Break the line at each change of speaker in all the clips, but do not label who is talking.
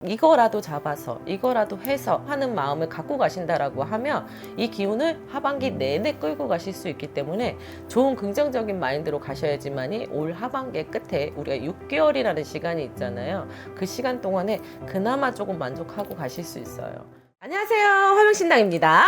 이거라도 잡아서 이거라도 해서 하는 마음을 갖고 가신다라고 하면 이 기운을 하반기 내내 끌고 가실 수 있기 때문에 좋은 긍정적인 마인드로 가셔야지만이 올 하반기 끝에 우리가 6개월이라는 시간이 있잖아요. 그 시간 동안에 그나마 조금 만족하고 가실 수 있어요. 안녕하세요, 화명신당입니다.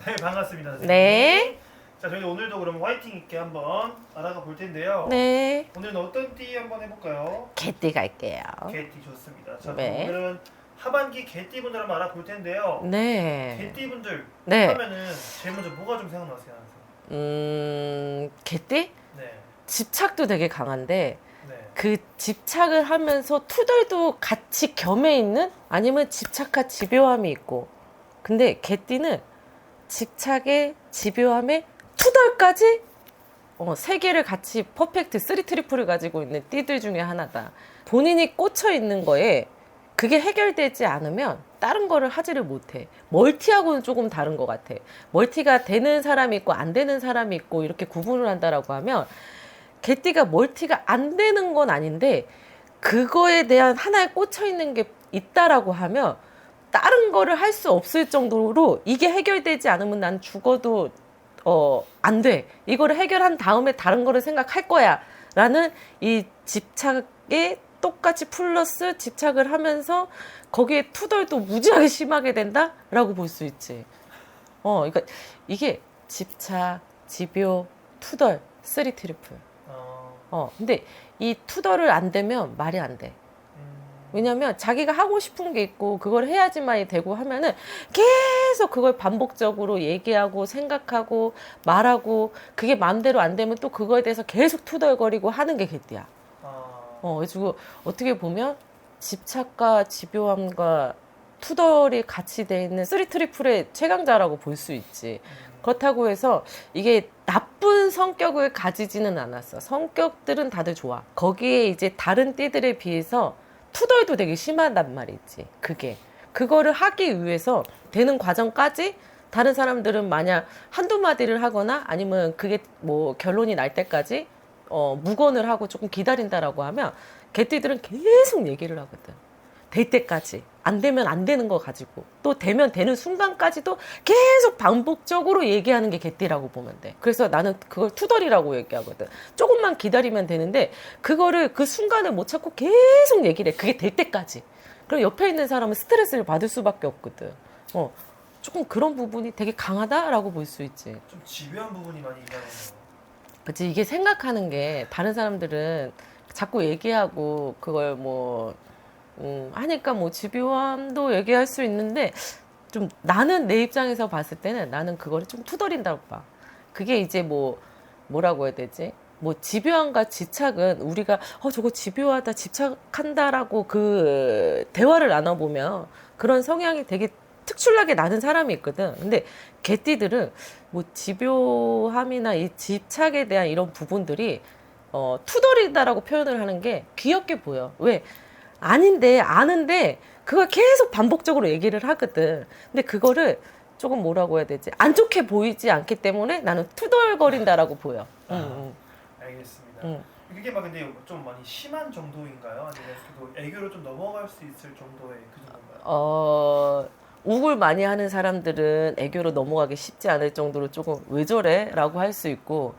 네, 반갑습니다. 선생님.
네.
자, 저희 오늘도 그럼 화이팅 있게 한번 알아가 볼 텐데요.
네,
오늘은 어떤 띠 한번 해볼까요?
개띠 갈게요.
개띠 좋습니다. 자,
네.
그럼 오늘은 하반기 개띠 분들 한번 알아볼 텐데요.
네.
개띠 분들
네.
하면은 제일 먼저 뭐가 좀 생각나세요? 항상?
개띠?
네,
집착도 되게 강한데
네.
그 집착을 하면서 투덜도 같이 겸해 있는, 아니면 집착과 집요함이 있고, 근데 개띠는 집착에 집요함에 투덜까지 세 개를 같이 퍼펙트 3 트리플을 가지고 있는 띠들 중에 하나다. 본인이 꽂혀 있는 거에 그게 해결되지 않으면 다른 거를 하지를 못해. 멀티하고는 조금 다른 것 같아. 멀티가 되는 사람이 있고 안 되는 사람이 있고 이렇게 구분을 한다라고 하면, 개띠가 멀티가 안 되는 건 아닌데 그거에 대한 하나에 꽂혀 있는 게 있다라고 하면 다른 거를 할 수 없을 정도로 이게 해결되지 않으면 난 죽어도 안 돼. 이거를 해결한 다음에 다른 거를 생각할 거야. 라는 이 집착에 똑같이 플러스 집착을 하면서 거기에 투덜도 무지하게 심하게 된다라고 볼 수 있지. 그러니까 이게 집착, 집요, 투덜, 3 트리플. 근데 이 투덜을 안 되면 말이 안 돼. 왜냐면 자기가 하고 싶은 게 있고 그걸 해야지만이 되고 하면은 계속 그걸 반복적으로 얘기하고 생각하고 말하고, 그게 마음대로 안 되면 또 그거에 대해서 계속 투덜거리고 하는 게 개띠야. 그래서 어떻게 보면 집착과 집요함과 투덜이 같이 돼 있는 3 트리플의 최강자라고 볼 수 있지. 그렇다고 해서 이게 나쁜 성격을 가지지는 않았어. 성격들은 다들 좋아. 거기에 이제 다른 띠들에 비해서 투덜도 되게 심하단 말이지. 그거를 하기 위해서 되는 과정까지 다른 사람들은 만약 한두 마디를 하거나 아니면 그게 뭐 결론이 날 때까지 묵언을 하고 조금 기다린다라고 하면, 개띠들은 계속 얘기를 하거든. 될 때까지. 안 되면 안 되는 거 가지고, 또 되면 되는 순간까지도 계속 반복적으로 얘기하는 게 개띠라고 보면 돼. 그래서 나는 그걸 투덜이라고 얘기하거든. 조금만 기다리면 되는데 그거를 그 순간을 못 찾고 계속 얘기를 해. 그게 될 때까지. 그럼 옆에 있는 사람은 스트레스를 받을 수밖에 없거든. 조금 그런 부분이 되게 강하다라고 볼 수 있지.
좀 집요한 부분이 많이 있나요?
그치, 이게 생각하는 게, 다른 사람들은 자꾸 얘기하고 그걸 하니까 뭐 집요함도 얘기할 수 있는데, 좀 나는 내 입장에서 봤을 때는 나는 그거를 좀 투덜인다고 봐. 그게 이제 뭐라고 해야 되지? 집요함과 집착은 우리가 저거 집요하다, 집착한다라고 그 대화를 나눠보면 그런 성향이 되게 특출나게 나는 사람이 있거든. 근데 개띠들은 집요함이나 이 집착에 대한 이런 부분들이 투덜이다라고 표현을 하는 게 귀엽게 보여. 왜? 아닌데, 아는데 그걸 계속 반복적으로 얘기를 하거든. 근데 그거를 조금 뭐라고 해야 되지? 안 좋게 보이지 않기 때문에 나는 투덜거린다라고 보여.
알겠습니다. 그게 막 근데 좀 많이 심한 정도인가요? 아니면 또 애교로 좀 넘어갈 수 있을 정도의 그 정도인가요?
욱을 많이 하는 사람들은 애교로 넘어가기 쉽지 않을 정도로 조금 왜 저래? 라고 할 수 있고,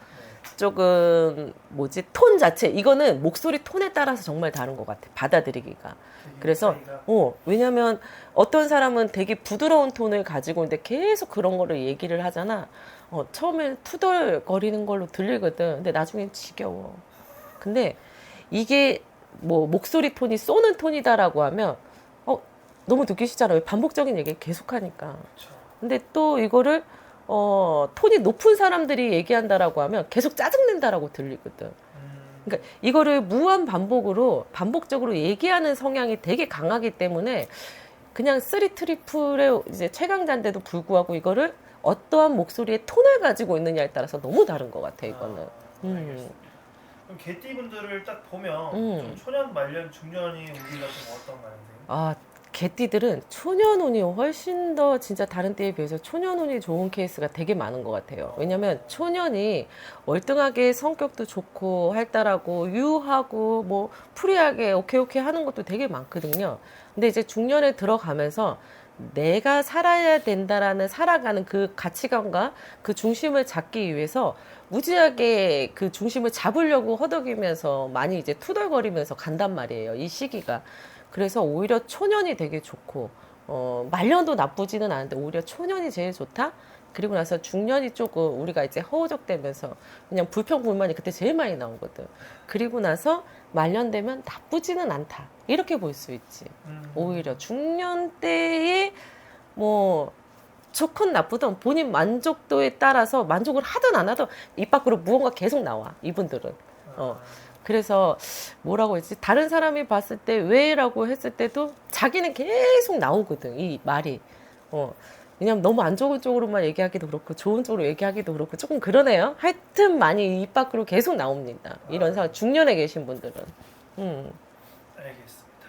조금 톤 자체, 이거는 목소리 톤에 따라서 정말 다른 것 같아, 받아들이기가. 그래서 왜냐면 어떤 사람은 되게 부드러운 톤을 가지고 있는데 계속 그런 거를 얘기를 하잖아. 처음엔 투덜거리는 걸로 들리거든. 근데 나중엔 지겨워. 근데 이게 목소리 톤이 쏘는 톤이다라고 하면 너무 듣기 싫잖아. 왜? 반복적인 얘기를 계속하니까. 근데 또 이거를 톤이 높은 사람들이 얘기한다라고 하면 계속 짜증낸다라고 들리거든. 그러니까 이거를 무한 반복적으로 얘기하는 성향이 되게 강하기 때문에 그냥 3 트리플의 이제 최강자인데도 불구하고 이거를 어떠한 목소리의 톤을 가지고 있느냐에 따라서 너무 다른 것 같아, 이거는.
알겠습니다. 그럼 개띠분들을 딱 보면 좀 초년, 말년, 중년이 우리가 좀 어떤가요?
개띠들은 초년운이 훨씬 더 진짜 다른 때에 비해서 초년운이 좋은 케이스가 되게 많은 것 같아요. 왜냐면 초년이 월등하게 성격도 좋고 활달하고 유하고 뭐 프리하게 오케이 하는 것도 되게 많거든요. 근데 이제 중년에 들어가면서 내가 살아야 된다라는 살아가는 그 가치관과 그 중심을 잡기 위해서 무지하게 그 중심을 잡으려고 허덕이면서 많이 이제 투덜거리면서 간단 말이에요. 이 시기가. 그래서 오히려 초년이 되게 좋고, 말년도 나쁘지는 않은데 오히려 초년이 제일 좋다? 그리고 나서 중년이 조금 우리가 이제 허우적대면서 그냥 불평불만이 그때 제일 많이 나오거든. 그리고 나서 말년 되면 나쁘지는 않다. 이렇게 볼 수 있지. 오히려 중년 때에 뭐 좋건 나쁘든 본인 만족도에 따라서 만족을 하든 안 하든 입 밖으로 무언가 계속 나와. 이분들은. 그래서 뭐라고 했지? 다른 사람이 봤을 때 왜라고 했을 때도 자기는 계속 나오거든. 이 말이. 왜냐면 너무 안 좋은 쪽으로만 얘기하기도 그렇고 좋은 쪽으로 얘기하기도 그렇고 조금 그러네요. 하여튼 많이 입 밖으로 계속 나옵니다. 이런 사람 중년에 계신 분들은.
알겠습니다.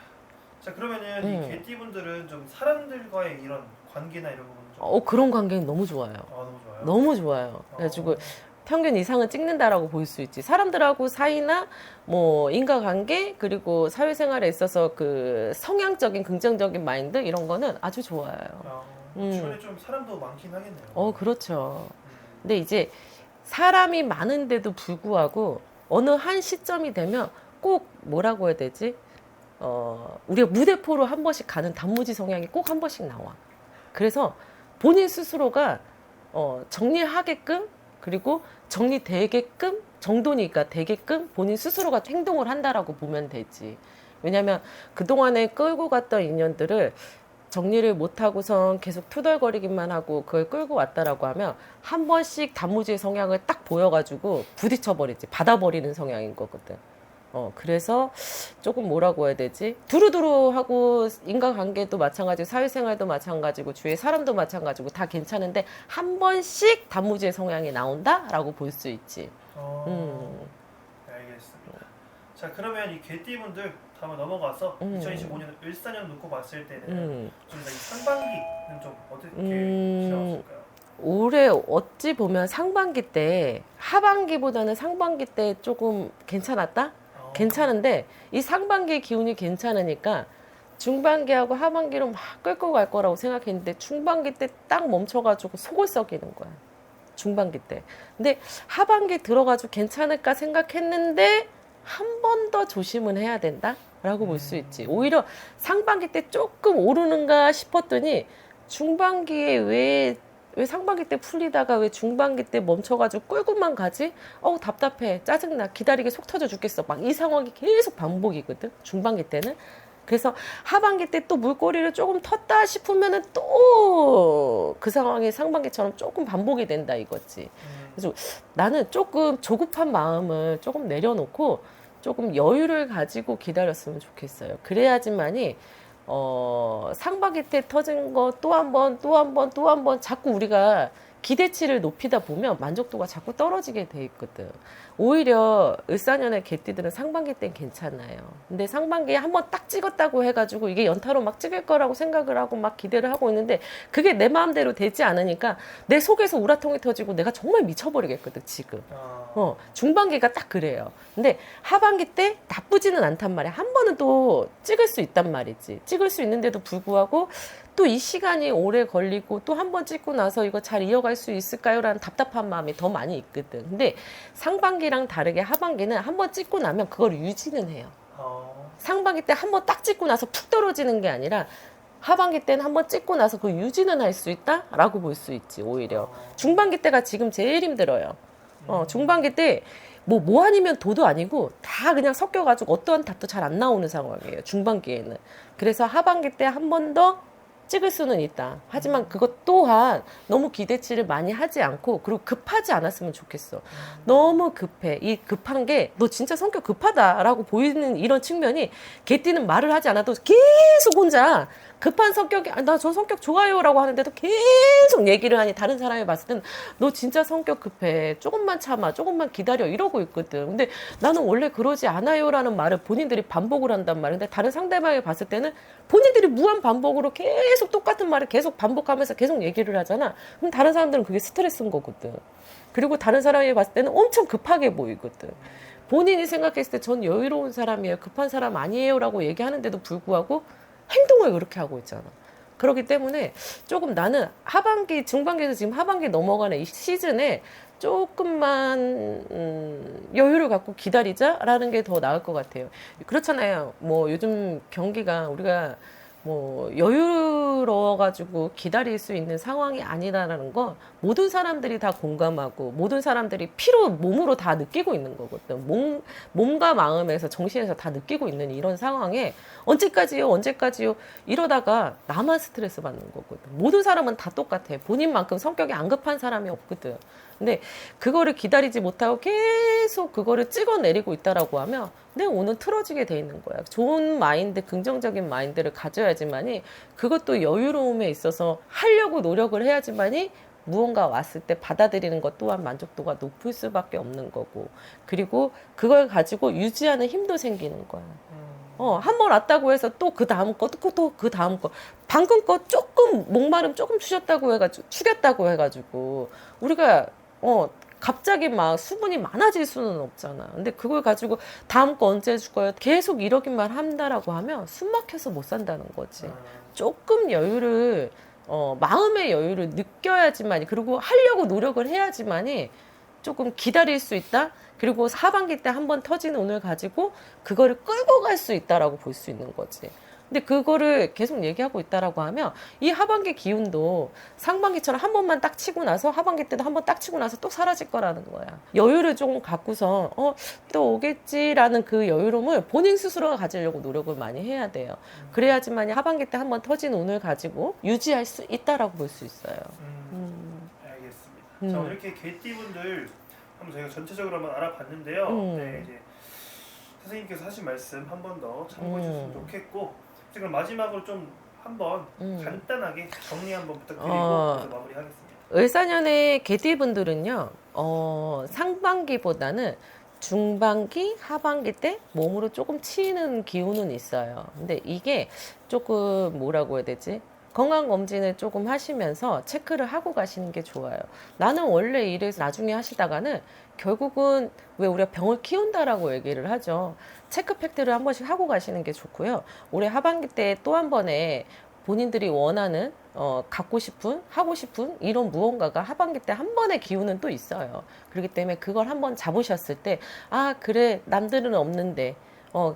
자 그러면은 이 개띠분들은 좀 사람들과의 이런 관계나 이런 부분은 좀
그런 관계는 너무 좋아요.
너무 좋아요.
너무 좋아요. 그래가지고 평균 이상은 찍는다라고 볼 수 있지. 사람들하고 사이나 뭐 인과관계 그리고 사회생활에 있어서 그 성향적인 긍정적인 마인드 이런 거는 아주 좋아요.
주변에 좀 사람도 많긴 하겠네요.
그렇죠. 근데 이제 사람이 많은데도 불구하고 어느 한 시점이 되면 꼭 뭐라고 해야 되지? 우리가 무대포로 한 번씩 가는 단무지 성향이 꼭 한 번씩 나와. 그래서 본인 스스로가 정리하게끔 그리고 정리되게끔 정도니까 되게끔 본인 스스로가 행동을 한다라고 보면 되지. 왜냐하면 그동안에 끌고 갔던 인연들을 정리를 못하고선 계속 투덜거리기만 하고 그걸 끌고 왔다라고 하면 한 번씩 단무지의 성향을 딱 보여가지고 부딪혀버리지. 받아버리는 성향인 거거든. 그래서 조금 뭐라고 해야 되지? 두루두루하고 인간관계도 마찬가지고 사회생활도 마찬가지고 주위의 사람도 마찬가지고 다 괜찮은데 한 번씩 단무지의 성향이 나온다라고 볼 수 있지.
알겠습니다. 자 그러면 이 개띠분들 한번 넘어가서 2025년 을사년 놓고 봤을 때는 좀 이 상반기는 좀 어떻게 지나왔을까요?
올해 어찌 보면 상반기 때 하반기보다는 상반기 때 조금 괜찮았다? 괜찮은데 이 상반기 기운이 괜찮으니까 중반기하고 하반기로 막 끌고 갈 거라고 생각했는데 중반기 때 딱 멈춰가지고 속을 썩이는 거야. 중반기 때. 근데 하반기 들어가지고 괜찮을까 생각했는데 한 번 더 조심은 해야 된다라고 볼 수 있지. 오히려 상반기 때 조금 오르는가 싶었더니 중반기에 왜 상반기 때 풀리다가 왜 중반기 때 멈춰가지고 끌고만 가지? 답답해. 짜증나. 기다리기 속 터져 죽겠어. 막 이 상황이 계속 반복이거든. 중반기 때는. 그래서 하반기 때 또 물꼬리를 조금 텄다 싶으면은 또 그 상황이 상반기처럼 조금 반복이 된다 이거지. 그래서 나는 조금 조급한 마음을 조금 내려놓고 조금 여유를 가지고 기다렸으면 좋겠어요. 그래야지만이 상반기 때 터진 거 또 한 번 자꾸 우리가 기대치를 높이다 보면 만족도가 자꾸 떨어지게 돼 있거든. 오히려 을사년의 개띠들은 상반기 땐 괜찮아요. 근데 상반기에 한번 딱 찍었다고 해가지고 이게 연타로 막 찍을 거라고 생각을 하고 막 기대를 하고 있는데 그게 내 마음대로 되지 않으니까 내 속에서 우라통이 터지고 내가 정말 미쳐버리겠거든 지금. 중반기가 딱 그래요. 근데 하반기 때 나쁘지는 않단 말이야. 한 번은 또 찍을 수 있단 말이지. 찍을 수 있는데도 불구하고 또 이 시간이 오래 걸리고 또 한 번 찍고 나서 이거 잘 이어갈 수 있을까요? 라는 답답한 마음이 더 많이 있거든. 근데 상반기랑 다르게 하반기는 한 번 찍고 나면 그걸 유지는 해요. 상반기 때 한 번 딱 찍고 나서 푹 떨어지는 게 아니라 하반기 때는 한 번 찍고 나서 그 유지는 할 수 있다라고 볼 수 있지. 오히려 중반기 때가 지금 제일 힘들어요. 중반기 때 뭐 아니면 도도 아니고 다 그냥 섞여가지고 어떠한 답도 잘 안 나오는 상황이에요. 중반기에는. 그래서 하반기 때 한 번 더 찍을 수는 있다. 하지만 그것 또한 너무 기대치를 많이 하지 않고 그리고 급하지 않았으면 좋겠어. 너무 급해. 이 급한 게 너 진짜 성격 급하다라고 보이는 이런 측면이 개띠는 말을 하지 않아도 계속 혼자 급한 성격이 나 저 성격 좋아요라고 하는데도 계속 얘기를 하니 다른 사람이 봤을 때는 너 진짜 성격 급해. 조금만 참아. 조금만 기다려. 이러고 있거든. 근데 나는 원래 그러지 않아요라는 말을 본인들이 반복을 한단 말이야. 근데 다른 상대방이 봤을 때는 본인들이 무한 반복으로 계속 똑같은 말을 계속 반복하면서 계속 얘기를 하잖아. 그럼 다른 사람들은 그게 스트레스인 거거든. 그리고 다른 사람이 봤을 때는 엄청 급하게 보이거든. 본인이 생각했을 때 전 여유로운 사람이에요. 급한 사람 아니에요. 라고 얘기하는데도 불구하고 행동을 그렇게 하고 있잖아. 그렇기 때문에 조금 나는 하반기, 중반기에서 지금 하반기 넘어가는 이 시즌에 조금만 여유를 갖고 기다리자라는 게 더 나을 것 같아요. 그렇잖아요. 뭐 요즘 경기가 우리가 뭐 여유로워가지고 기다릴 수 있는 상황이 아니라는 거 모든 사람들이 다 공감하고 모든 사람들이 피로 몸으로 다 느끼고 있는 거거든. 몸과 마음에서 정신에서 다 느끼고 있는 이런 상황에 언제까지요 이러다가 나만 스트레스 받는 거거든. 모든 사람은 다 똑같아. 본인만큼 성격이 안 급한 사람이 없거든. 근데 그거를 기다리지 못하고 계속 그거를 찍어내리고 있다라고 하면 내가 오늘 틀어지게 돼 있는 거야. 좋은 마인드, 긍정적인 마인드를 가져야지만이 그것도 여유로움에 있어서 하려고 노력을 해야지만이 무언가 왔을 때 받아들이는 것 또한 만족도가 높을 수밖에 없는 거고, 그리고 그걸 가지고 유지하는 힘도 생기는 거야. 한 번 왔다고 해서 또 그 다음 거, 또 그 다음 거. 방금 거 조금 목마름 조금 추렸다고 해가지고 우리가 갑자기 막 수분이 많아질 수는 없잖아. 근데 그걸 가지고 다음 거 언제 해줄 거야? 계속 이러기만 한다라고 하면 숨 막혀서 못 산다는 거지. 조금 여유를 마음의 여유를 느껴야지만이, 그리고 하려고 노력을 해야지만이 조금 기다릴 수 있다. 그리고 하반기 때 한번 터진 운을 가지고 그거를 끌고 갈 수 있다라고 볼 수 있는 거지. 근데 그거를 계속 얘기하고 있다라고 하면 이 하반기 기운도 상반기처럼 한 번만 딱 치고 나서 하반기 때도 한 번 딱 치고 나서 또 사라질 거라는 거야. 여유를 좀 갖고서 또 오겠지라는 그 여유로움을 본인 스스로가 가지려고 노력을 많이 해야 돼요. 그래야지만 하반기 때 한 번 터진 운을 가지고 유지할 수 있다라고 볼 수 있어요.
알겠습니다. 자, 이렇게 개띠분들 한번 저희가 전체적으로 한번 알아봤는데요. 네, 이제 선생님께서 하신 말씀 한 번 더 참고해 주셨으면 좋겠고, 지금 마지막으로 좀 한번 간단하게 정리 한번 부탁드리고 그래서 마무리하겠습니다.
을사년의 개띠분들은요, 상반기보다는 중반기, 하반기 때 몸으로 조금 치이는 기운은 있어요. 근데 이게 조금 뭐라고 해야 되지? 건강검진을 조금 하시면서 체크를 하고 가시는 게 좋아요. 나는 원래 이래서 나중에 하시다가는 결국은 왜 우리가 병을 키운다라고 얘기를 하죠. 체크팩트를 한 번씩 하고 가시는 게 좋고요. 올해 하반기 때 또 한 번에 본인들이 원하는 갖고 싶은, 하고 싶은 이런 무언가가 하반기 때 한 번의 기운은 또 있어요. 그렇기 때문에 그걸 한번 잡으셨을 때, 아, 그래, 남들은 없는데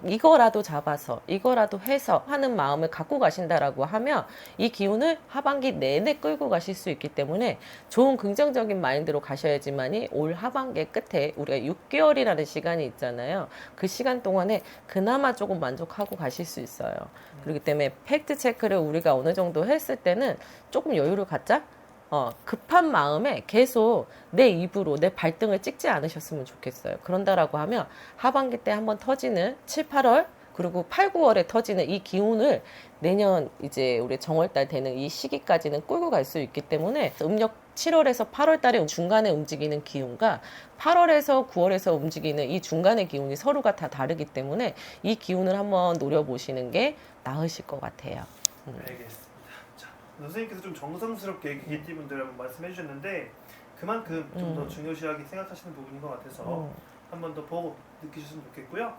이거라도 잡아서 이거라도 해서 하는 마음을 갖고 가신다라고 하면 이 기운을 하반기 내내 끌고 가실 수 있기 때문에 좋은 긍정적인 마인드로 가셔야지만이 올 하반기 끝에 우리가 6개월이라는 시간이 있잖아요. 그 시간 동안에 그나마 조금 만족하고 가실 수 있어요. 그렇기 때문에 팩트 체크를 우리가 어느 정도 했을 때는 조금 여유를 갖자. 급한 마음에 계속 내 입으로 내 발등을 찍지 않으셨으면 좋겠어요. 그런다라고 하면 하반기 때 한번 터지는 7, 8월 그리고 8, 9월에 터지는 이 기운을 내년 이제 우리 정월달 되는 이 시기까지는 끌고 갈 수 있기 때문에 음력 7월에서 8월 달에 중간에 움직이는 기운과 8월에서 9월에서 움직이는 이 중간의 기운이 서로가 다 다르기 때문에 이 기운을 한번 노려보시는 게 나으실 것 같아요.
알겠습니다. 선생님께서 좀 정성스럽게 개띠분들 한번 말씀해 주셨는데 그만큼 좀 더 중요시하게 생각하시는 부분인 것 같아서 한 번 더 보고 느끼셨으면 좋겠고요.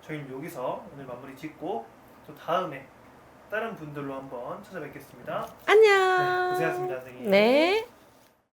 저희는 여기서 오늘 마무리 짓고 또 다음에 다른 분들로 한번 찾아뵙겠습니다.
안녕.
네, 고생하셨습니다, 선생님.
네.